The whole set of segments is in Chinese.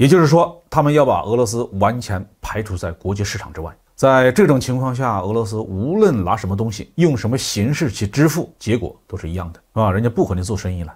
也就是说，他们要把俄罗斯完全排除在国际市场之外。在这种情况下，俄罗斯无论拿什么东西，用什么形式去支付，结果都是一样的人家不和你做生意了。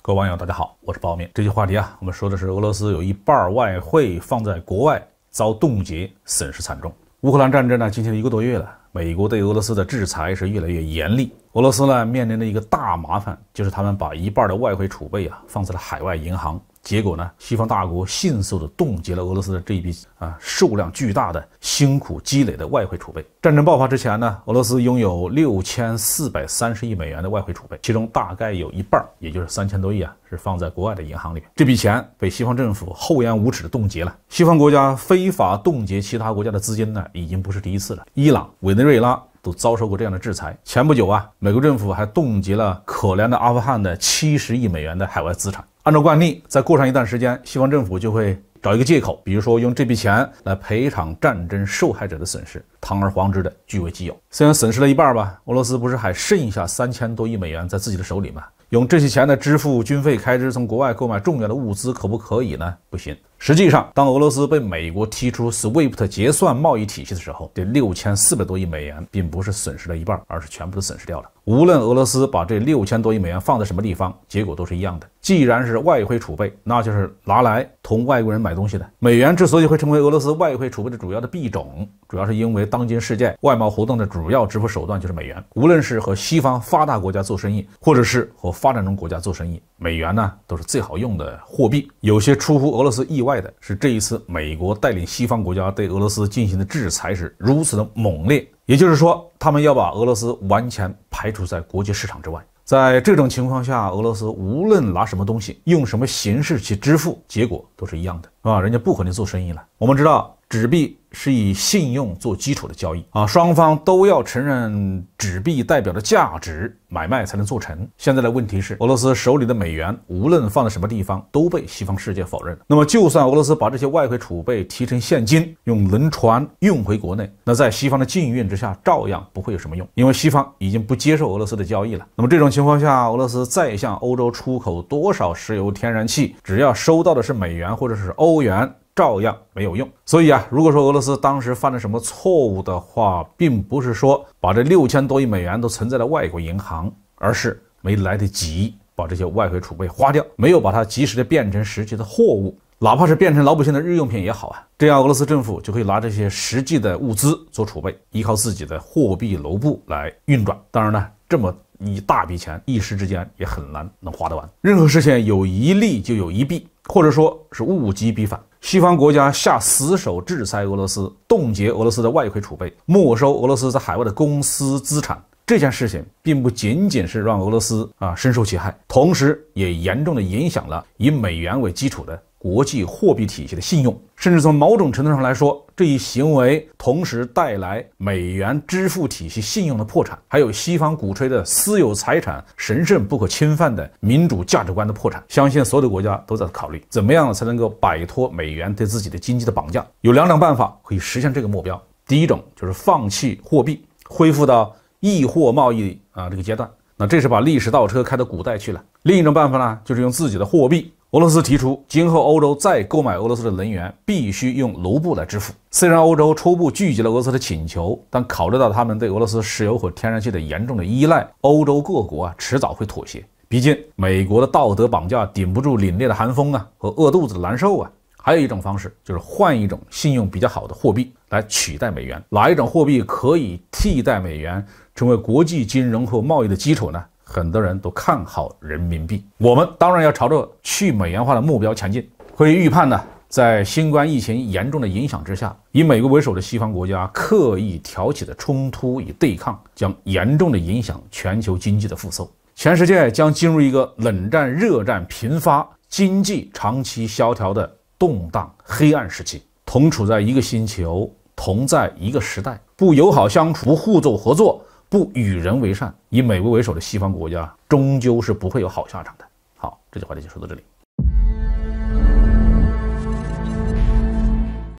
各位网友，大家好，我是包面。这期话题我们说的是俄罗斯有一半外汇放在国外遭冻结，损失惨重。乌克兰战争进行了1个多月了，美国对俄罗斯的制裁是越来越严厉。俄罗斯面临的一个大麻烦，就是他们把一半的外汇储备放在了海外银行。结果西方大国迅速地冻结了俄罗斯的这一笔数量巨大的辛苦积累的外汇储备。战争爆发之前俄罗斯拥有6430亿美元的外汇储备，其中大概有一半，也就是3000多亿是放在国外的银行里面。这笔钱被西方政府厚颜无耻地冻结了。西方国家非法冻结其他国家的资金已经不是第一次了，伊朗、委内瑞拉都遭受过这样的制裁。前不久美国政府还冻结了可怜的阿富汗的70亿美元的海外资产。按照惯例，再过上一段时间，西方政府就会找一个借口，比如说用这笔钱来赔偿战争受害者的损失，堂而皇之的据为己有。虽然损失了一半俄罗斯不是还剩下3000多亿美元在自己的手里吗？用这些钱来支付军费开支，从国外购买重要的物资，可不可以呢？不行。实际上，当俄罗斯被美国踢出 SWIFT 结算贸易体系的时候，这6400多亿美元并不是损失了一半，而是全部都损失掉了。无论俄罗斯把这6000多亿美元放在什么地方，结果都是一样的。既然是外汇储备，那就是拿来同外国人买东西的。美元之所以会成为俄罗斯外汇储备的主要的币种，主要是因为当今世界外贸活动的主要支付手段就是美元。无论是和西方发达国家做生意，或者是和发展中国家做生意，美元都是最好用的货币。有些出乎俄罗斯意外的是，这一次美国带领西方国家对俄罗斯进行的制裁是如此的猛烈，也就是说，他们要把俄罗斯完全排除在国际市场之外。在这种情况下，俄罗斯无论拿什么东西，用什么形式去支付，结果都是一样的人家不和你做生意了。我们知道，纸币是以信用做基础的交易双方都要承认纸币代表的价值，买卖才能做成。现在的问题是，俄罗斯手里的美元无论放在什么地方都被西方世界否认。那么就算俄罗斯把这些外汇储备提成现金，用轮船运回国内，那在西方的禁运之下照样不会有什么用，因为西方已经不接受俄罗斯的交易了。那么这种情况下，俄罗斯再向欧洲出口多少石油天然气，只要收到的是美元或者是欧元，照样没有用。所以如果说俄罗斯当时犯了什么错误的话，并不是说把这6000多亿美元都存在了外国银行，而是没来得及把这些外汇储备花掉，没有把它及时的变成实际的货物，哪怕是变成老百姓的日用品也好这样俄罗斯政府就可以拿这些实际的物资做储备，依靠自己的货币楼部来运转。当然这么一大笔钱一时之间也很难能花得完。任何事情有一利就有一弊，或者说是物极必反。西方国家下死手制裁俄罗斯，冻结俄罗斯的外汇储备，没收俄罗斯在海外的公司资产，这件事情并不仅仅是让俄罗斯深受其害，同时也严重的影响了以美元为基础的国际货币体系的信用。甚至从某种程度上来说，这一行为同时带来美元支付体系信用的破产，还有西方鼓吹的私有财产神圣不可侵犯的民主价值观的破产。相信所有的国家都在考虑怎么样才能够摆脱美元对自己的经济的绑架。有2种办法可以实现这个目标。第一种就是放弃货币，恢复到易货贸易这个阶段，那这是把历史倒车开到古代去了。另一种办法呢，就是用自己的货币。俄罗斯提出，今后欧洲再购买俄罗斯的能源必须用卢布来支付。虽然欧洲初步拒绝了俄罗斯的请求，但考虑到他们对俄罗斯石油和天然气的严重的依赖，欧洲各国迟早会妥协。毕竟美国的道德绑架顶不住凛冽的寒风和饿肚子的难受还有一种方式，就是换一种信用比较好的货币来取代美元。哪一种货币可以替代美元，成为国际金融和贸易的基础呢？很多人都看好人民币。我们当然要朝着去美元化的目标前进。可以预判在新冠疫情严重的影响之下，以美国为首的西方国家刻意挑起的冲突与对抗，将严重的影响全球经济的复苏。全世界将进入一个冷战、热战频发、经济长期萧条的动荡黑暗时期。同处在一个星球，同在一个时代，不友好相处，不互助合作，不与人为善，以美国为首的西方国家终究是不会有好下场的。好，这句话就说到这里。